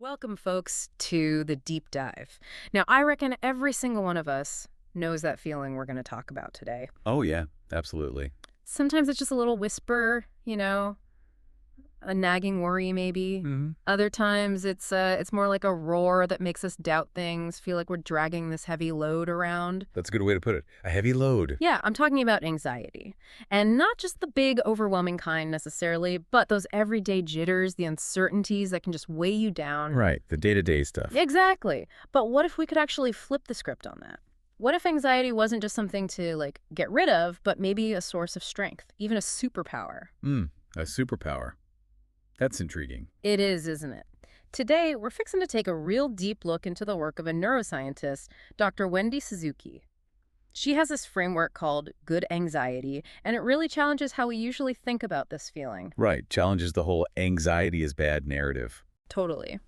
Welcome, folks, to the deep dive. Now, I reckon every single one of us knows that feeling we're going to talk about today. Oh, yeah, absolutely. Sometimes it's just a little whisper, a nagging worry maybe. hmm Other times it's more like a roar that makes us doubt things, feel like we're dragging this heavy load around. That's a good way to put it. A heavy load. Yeah, I'm talking about anxiety. And not just the big, overwhelming kind necessarily, but those everyday jitters, the uncertainties that can just weigh you down. Right, the day-to-day stuff. Exactly. But what if we could actually flip the script on that? What if anxiety wasn't just something to, get rid of, but maybe a source of strength, even a superpower? A superpower. That's intriguing. It is, isn't it? Today, we're fixing to take a real deep look into the work of a neuroscientist, Dr. Wendy Suzuki. She has this framework called good anxiety, and it really challenges how we usually think about this feeling. Right, challenges the whole anxiety is bad narrative. Totally.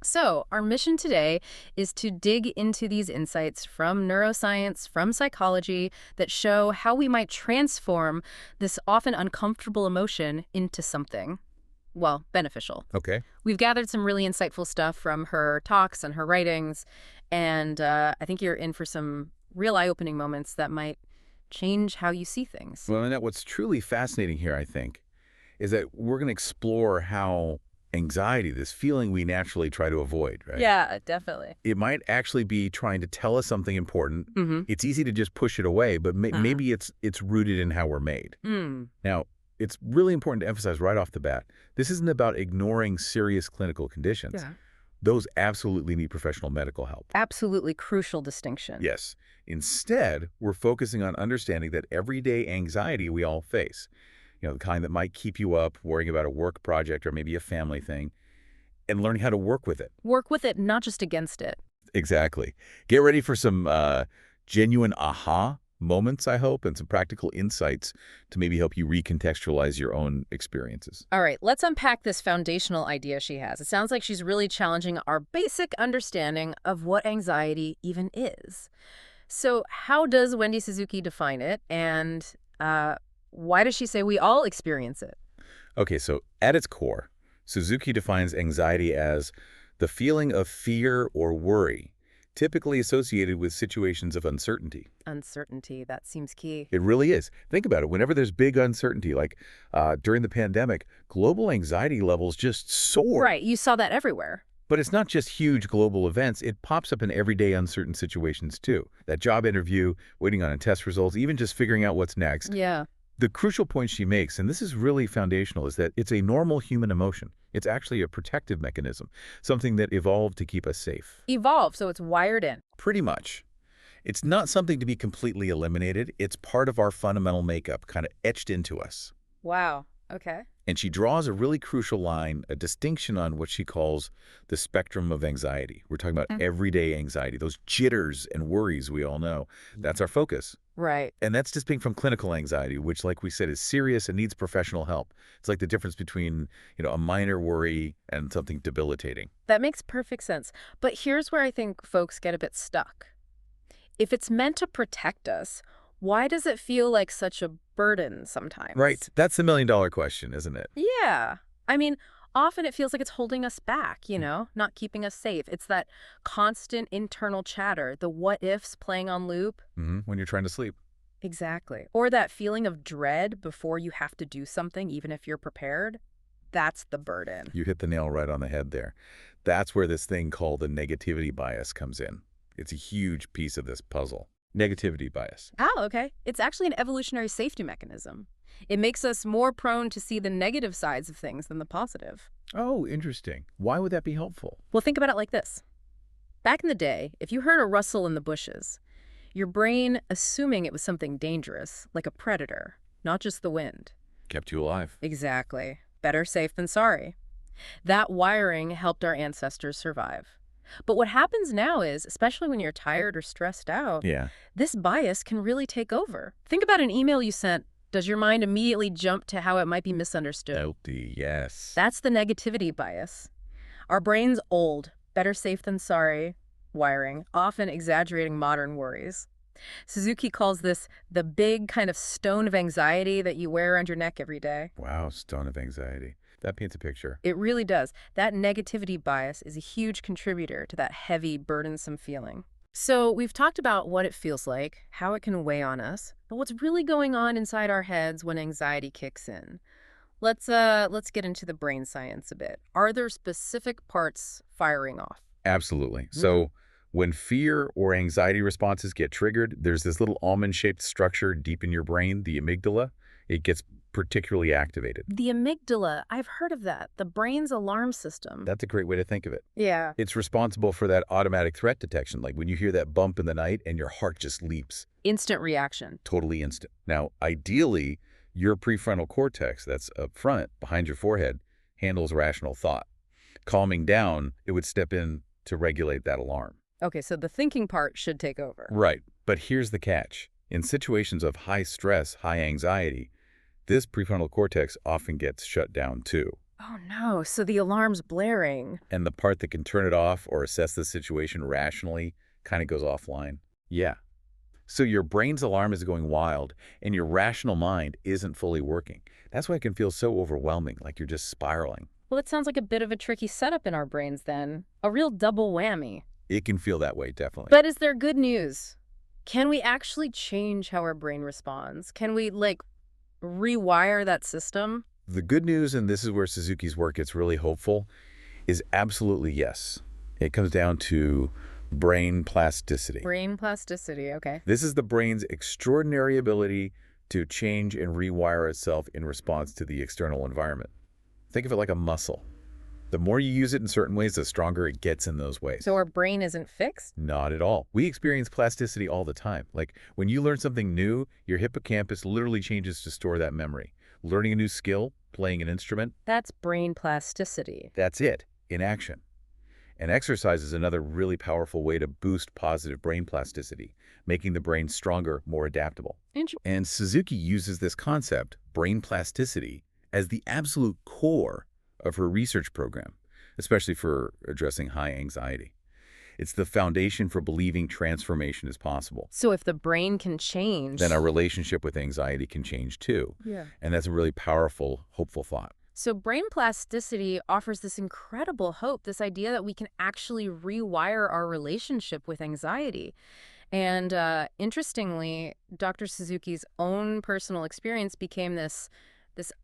So, our mission today is to dig into these insights from neuroscience, from psychology, that show how we might transform this often uncomfortable emotion into something, well, beneficial. Okay. We've gathered some really insightful stuff from her talks and her writings, and I think you're in for some real eye-opening moments that might change how you see things. Well, Annette, what's truly fascinating here, I think, is that we're going to explore how anxiety, this feeling we naturally try to avoid, right? Yeah, definitely. It might actually be trying to tell us something important. Mm-hmm. It's easy to just push it away, but maybe it's rooted in how we're made. Mm. Now, it's really important to emphasize right off the bat, this isn't about ignoring serious clinical conditions. Yeah. Those absolutely need professional medical help. Absolutely crucial distinction. Yes. Instead, we're focusing on understanding that everyday anxiety we all face, the kind that might keep you up, worrying about a work project or maybe a family thing, and learning how to work with it. Work with it, not just against it. Exactly. Get ready for some genuine aha moments, I hope, and some practical insights to maybe help you recontextualize your own experiences. All right, let's unpack this foundational idea she has. It sounds like she's really challenging our basic understanding of what anxiety even is. So how does Wendy Suzuki define it, and why does she say we all experience it? Okay, so at its core, Suzuki defines anxiety as the feeling of fear or worry, typically associated with situations of uncertainty. Uncertainty, that seems key. It really is. Think about it. Whenever there's big uncertainty, like during the pandemic, global anxiety levels just soar. Right, you saw that everywhere. But it's not just huge global events. It pops up in everyday uncertain situations, too. That job interview, waiting on test results, even just figuring out what's next. Yeah. The crucial point she makes, and this is really foundational, is that it's a normal human emotion. It's actually a protective mechanism, something that evolved to keep us safe. Evolved, so it's wired in. Pretty much. It's not something to be completely eliminated. It's part of our fundamental makeup, kind of etched into us. Wow, okay. And she draws a really crucial line, a distinction on what she calls the spectrum of anxiety. We're talking about everyday anxiety, those jitters and worries we all know. That's our focus. Right. And that's distinct from clinical anxiety, which, like we said, is serious and needs professional help. It's like the difference between, a minor worry and something debilitating. That makes perfect sense. But here's where I think folks get a bit stuck. If it's meant to protect us, why does it feel like such a burden sometimes? Right. That's the million-dollar question, isn't it? Yeah. I mean, often it feels like it's holding us back, not keeping us safe. It's that constant internal chatter, the what-ifs playing on loop. When you're trying to sleep. Exactly. Or that feeling of dread before you have to do something, even if you're prepared. That's the burden. You hit the nail right on the head there. That's where this thing called the negativity bias comes in. It's a huge piece of this puzzle. Negativity bias. Oh, okay. It's actually an evolutionary safety mechanism. It makes us more prone to see the negative sides of things than the positive. Oh, interesting. Why would that be helpful? Well, think about it like this. Back in the day, if you heard a rustle in the bushes, your brain, assuming it was something dangerous, like a predator, not just the wind. Kept you alive. Exactly. Better safe than sorry. That wiring helped our ancestors survive. But what happens now is, especially when you're tired or stressed out, this bias can really take over. Think about an email you sent. Does your mind immediately jump to how it might be misunderstood? Guilty, yes. That's the negativity bias. Our brain's old, better safe than sorry wiring, often exaggerating modern worries. Suzuki calls this the big kind of stone of anxiety that you wear around your neck every day. Wow, stone of anxiety. that paints a picture. It really does. That negativity bias is a huge contributor to that heavy, burdensome feeling. So we've talked about what it feels like, how it can weigh on us, but what's really going on inside our heads when anxiety kicks in. Let's get into the brain science a bit. Are there specific parts firing off? Absolutely. So when fear or anxiety responses get triggered, there's this little almond-shaped structure deep in your brain, the amygdala. It gets particularly activated. The amygdala, I've heard of that. The brain's alarm system. That's a great way to think of it. Yeah. It's responsible for that automatic threat detection, like when you hear that bump in the night and your heart just leaps. Instant reaction. Totally instant. Now, ideally, your prefrontal cortex, that's up front, behind your forehead, handles rational thought. Calming down, it would step in to regulate that alarm. Okay, so the thinking part should take over. Right. But here's the catch. In situations of high stress, high anxiety, this prefrontal cortex often gets shut down too. Oh no, so the alarm's blaring. And the part that can turn it off or assess the situation rationally kind of goes offline. Yeah. So your brain's alarm is going wild, and your rational mind isn't fully working. That's why it can feel so overwhelming, like you're just spiraling. Well, it sounds like a bit of a tricky setup in our brains then. A real double whammy. It can feel that way, definitely. But is there good news? Can we actually change how our brain responds? Can we, rewire that system? The good news, and this is where Suzuki's work gets really hopeful, is absolutely yes. It comes down to brain plasticity. Brain plasticity, okay. This is the brain's extraordinary ability to change and rewire itself in response to the external environment. Think of it like a muscle. The more you use it in certain ways, the stronger it gets in those ways. So our brain isn't fixed? Not at all. We experience plasticity all the time. Like when you learn something new, your hippocampus literally changes to store that memory. Learning a new skill, playing an instrument. That's brain plasticity. That's it, in action. And exercise is another really powerful way to boost positive brain plasticity, making the brain stronger, more adaptable. And Suzuki uses this concept, brain plasticity, as the absolute core of her research program, especially for addressing high anxiety. It's the foundation for believing transformation is possible. So if the brain can change, then our relationship with anxiety can change too. Yeah. And that's a really powerful, hopeful thought. So brain plasticity offers this incredible hope, this idea that we can actually rewire our relationship with anxiety. And interestingly, Dr. Suzuki's own personal experience became this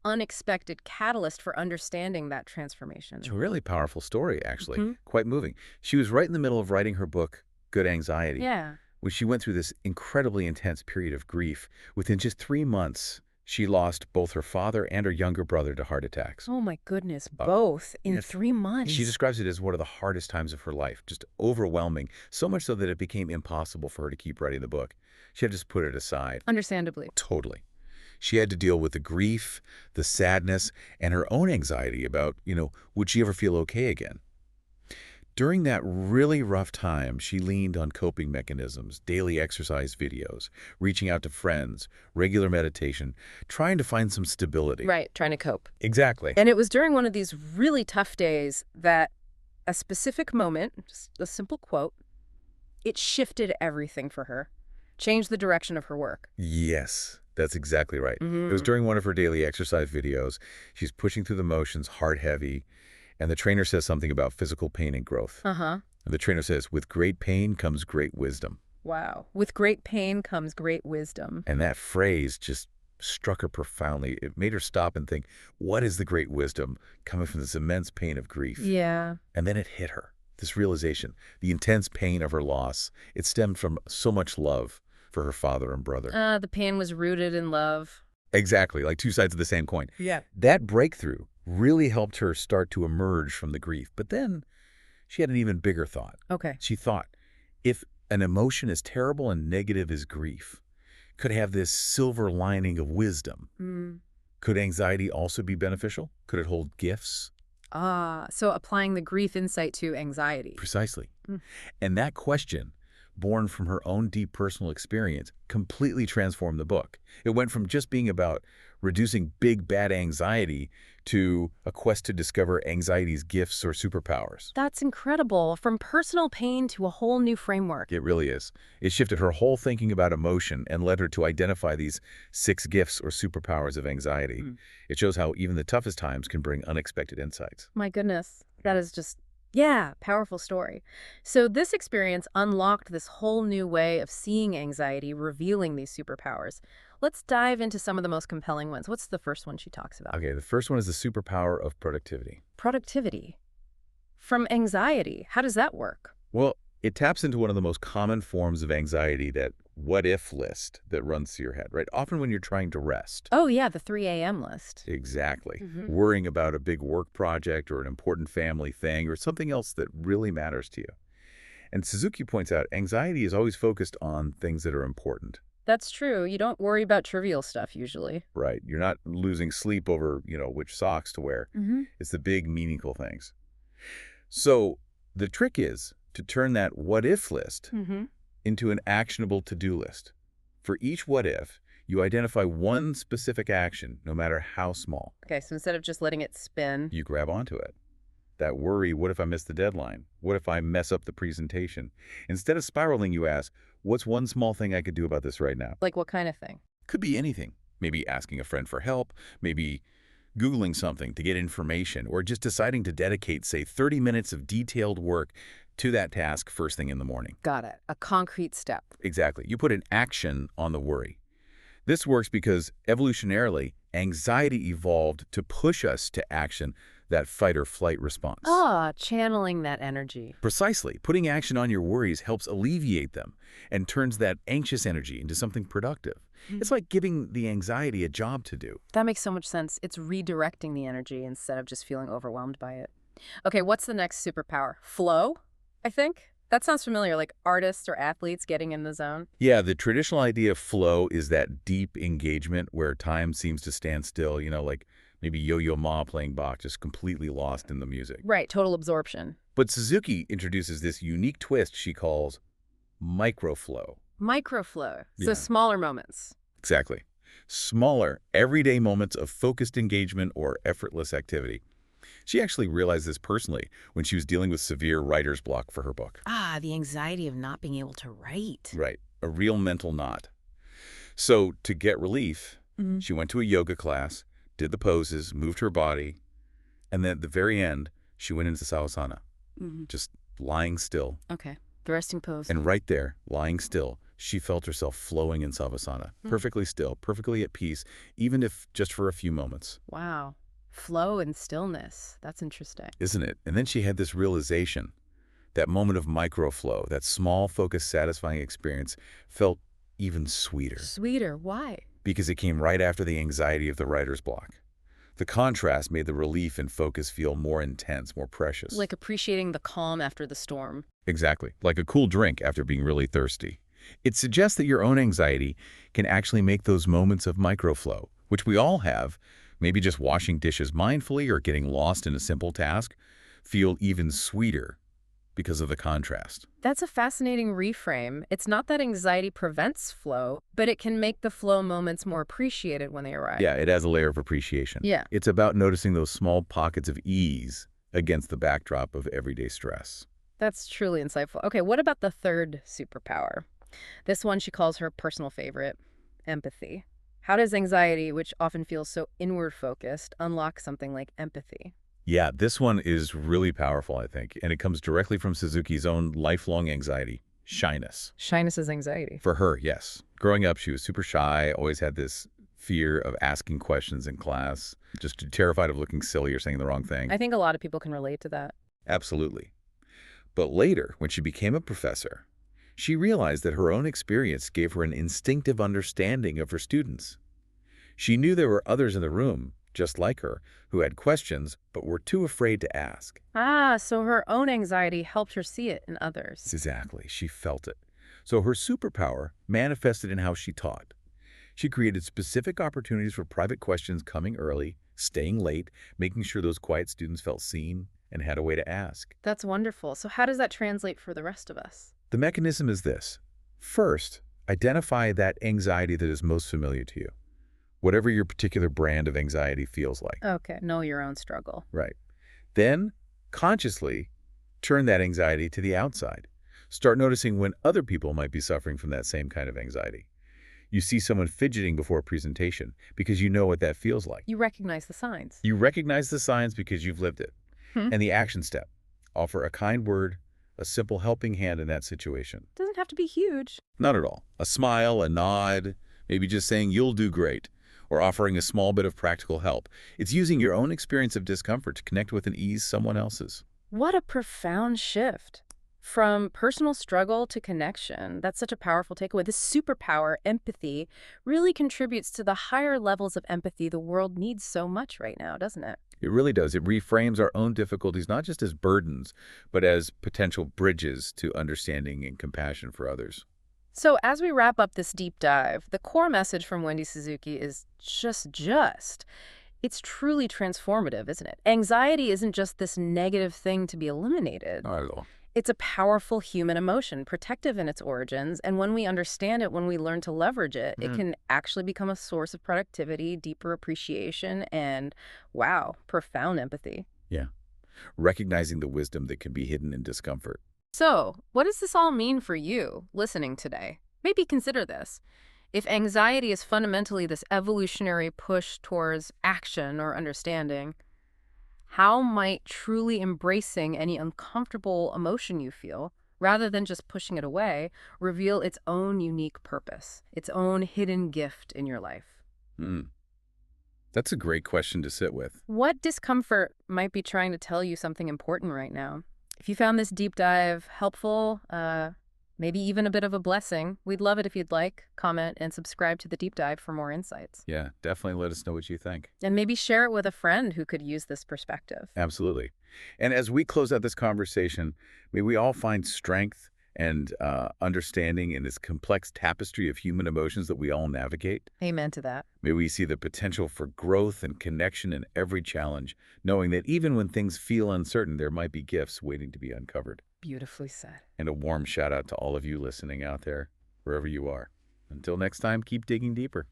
unexpected catalyst for understanding that transformation. It's a really powerful story, actually. Quite moving. She was right in the middle of writing her book, Good Anxiety. Yeah. When she went through this incredibly intense period of grief. Within just 3 months, she lost both her father and her younger brother to heart attacks. Oh my goodness, both in 3 months. She describes it as one of the hardest times of her life, just overwhelming, so much so that it became impossible for her to keep writing the book. She had to just put it aside. Understandably. Totally. She had to deal with the grief, the sadness, and her own anxiety about, would she ever feel okay again? During that really rough time, she leaned on coping mechanisms, daily exercise videos, reaching out to friends, regular meditation, trying to find some stability. Right, trying to cope. Exactly. And it was during one of these really tough days that a specific moment, just a simple quote, it shifted everything for her, changed the direction of her work. Yes. That's exactly right. It was during one of her daily exercise videos. She's pushing through the motions, heart heavy, and the trainer says something about physical pain and growth. And the trainer says, with great pain comes great wisdom. Wow. With great pain comes great wisdom. And that phrase just struck her profoundly. It made her stop and think, what is the great wisdom coming from this immense pain of grief? Yeah. And then it hit her, this realization, the intense pain of her loss. It stemmed from so much love for her father and brother. The pain was rooted in love. Exactly, like two sides of the same coin. Yeah. That breakthrough really helped her start to emerge from the grief. But then she had an even bigger thought. Okay. She thought, if an emotion as terrible and negative as grief could have this silver lining of wisdom, could anxiety also be beneficial? Could it hold gifts? So applying the grief insight to anxiety. Precisely. And that question, born from her own deep personal experience, completely transformed the book. It went from just being about reducing big, bad anxiety to a quest to discover anxiety's gifts or superpowers. That's incredible. From personal pain to a whole new framework. It really is. It shifted her whole thinking about emotion and led her to identify these 6 gifts or superpowers of anxiety. It shows how even the toughest times can bring unexpected insights. My goodness. That is just, yeah, powerful story. So this experience unlocked this whole new way of seeing anxiety, revealing these superpowers. Let's dive into some of the most compelling ones. What's the first one she talks about? Okay, the first one is the superpower of productivity. Productivity. From anxiety, how does that work? Well, it taps into one of the most common forms of anxiety, that what-if list that runs through your head, right? Often when you're trying to rest. Oh, yeah, the 3 a.m. list. Exactly. Worrying about a big work project or an important family thing or something else that really matters to you. And Suzuki points out anxiety is always focused on things that are important. That's true. You don't worry about trivial stuff usually. Right. You're not losing sleep over, which socks to wear. It's the big, meaningful things. So the trick is to turn that what-if list into an actionable to-do list. For each what-if, you identify one specific action, no matter how small. Okay, so instead of just letting it spin. You grab onto it. That worry, what if I miss the deadline? What if I mess up the presentation? Instead of spiraling, you ask, what's one small thing I could do about this right now? Like what kind of thing? Could be anything. Maybe asking a friend for help, maybe Googling something to get information, or just deciding to dedicate, say, 30 minutes of detailed work to that task first thing in the morning. Got it. A concrete step. Exactly. You put an action on the worry. This works because evolutionarily, anxiety evolved to push us to action, that fight or flight response. Ah, channeling that energy. Precisely. Putting action on your worries helps alleviate them and turns that anxious energy into something productive. It's like giving the anxiety a job to do. That makes so much sense. It's redirecting the energy instead of just feeling overwhelmed by it. Okay, what's the next superpower? Flow, I think? That sounds familiar, like artists or athletes getting in the zone. Yeah, the traditional idea of flow is that deep engagement where time seems to stand still, like maybe Yo-Yo Ma playing Bach, just completely lost in the music. Right, total absorption. But Suzuki introduces this unique twist she calls microflow. Microflow, so Yeah. smaller moments. Exactly. Smaller, everyday moments of focused engagement or effortless activity. She actually realized this personally when she was dealing with severe writer's block for her book. Ah, the anxiety of not being able to write. Right. A real mental knot. So to get relief, she went to a yoga class, did the poses, moved her body, and then at the very end, she went into savasana, just lying still. Okay, the resting pose. And right there, lying still, she felt herself flowing in savasana, perfectly still, perfectly at peace, even if just for a few moments. Wow. Flow and stillness. That's interesting. Isn't it? And then she had this realization. That moment of microflow, that small, focused, satisfying experience felt even sweeter. Sweeter. Why? Because it came right after the anxiety of the writer's block. The contrast made the relief and focus feel more intense, more precious. Like appreciating the calm after the storm. Exactly. Like a cool drink after being really thirsty. It suggests that your own anxiety can actually make those moments of microflow, which we all have, maybe just washing dishes mindfully or getting lost in a simple task, feel even sweeter because of the contrast. That's a fascinating reframe. It's not that anxiety prevents flow, but it can make the flow moments more appreciated when they arrive. Yeah, it adds a layer of appreciation. Yeah. It's about noticing those small pockets of ease against the backdrop of everyday stress. That's truly insightful. Okay, what about the third superpower? This one she calls her personal favorite, empathy. How does anxiety, which often feels so inward-focused, unlock something like empathy? Yeah, this one is really powerful, I think, and it comes directly from Suzuki's own lifelong anxiety, shyness. Shyness is anxiety. For her, yes. Growing up, she was super shy, always had this fear of asking questions in class, just terrified of looking silly or saying the wrong thing. I think a lot of people can relate to that. Absolutely. But later, when she became a professor, she realized that her own experience gave her an instinctive understanding of her students. She knew there were others in the room, just like her, who had questions but were too afraid to ask. Ah, so her own anxiety helped her see it in others. Exactly. She felt it. So her superpower manifested in how she taught. She created specific opportunities for private questions coming early, staying late, making sure those quiet students felt seen and had a way to ask. That's wonderful. So how does that translate for the rest of us? The mechanism is this. First, identify that anxiety that is most familiar to you. whatever your particular brand of anxiety feels like. Okay, know your own struggle. Right. Then, consciously turn that anxiety to the outside. Start noticing when other people might be suffering from that same kind of anxiety. You see someone fidgeting before a presentation because you know what that feels like. You recognize the signs. You recognize the signs because you've lived it. Hmm. And the action step. Offer a kind word, a simple helping hand in that situation. Doesn't have to be huge. Not at all. A smile, a nod, maybe just saying you'll do great, or offering a small bit of practical help. It's using your own experience of discomfort to connect with and ease someone else's. What a profound shift. From personal struggle to connection. That's such a powerful takeaway. This superpower, empathy, really contributes to the higher levels of empathy the world needs so much right now, doesn't it? It really does. It reframes our own difficulties not just as burdens, but as potential bridges to understanding and compassion for others. So as we wrap up this deep dive, the core message from Wendy Suzuki is just. It's truly transformative, isn't it? Anxiety isn't just this negative thing to be eliminated. Not at all. It's a powerful human emotion, protective in its origins, and when we understand it, when we learn to leverage it, it can actually become a source of productivity, deeper appreciation, and, wow, profound empathy. Yeah. Recognizing the wisdom that can be hidden in discomfort. So, what does this all mean for you, listening today? Maybe consider this. If anxiety is fundamentally this evolutionary push towards action or understanding, how might truly embracing any uncomfortable emotion you feel, rather than just pushing it away, reveal its own unique purpose, its own hidden gift in your life? That's a great question to sit with. What discomfort might be trying to tell you something important right now? If you found this deep dive helpful, maybe even a bit of a blessing, we'd love it if you'd like, comment, and subscribe to the deep dive for more insights. Yeah, definitely let us know what you think. And maybe share it with a friend who could use this perspective. Absolutely. And as we close out this conversation, may we all find strength and understanding in this complex tapestry of human emotions that we all navigate. Amen to that. May we see the potential for growth and connection in every challenge, knowing that even when things feel uncertain, there might be gifts waiting to be uncovered. Beautifully said. And a warm shout out to all of you listening out there, wherever you are. Until next time, keep digging deeper.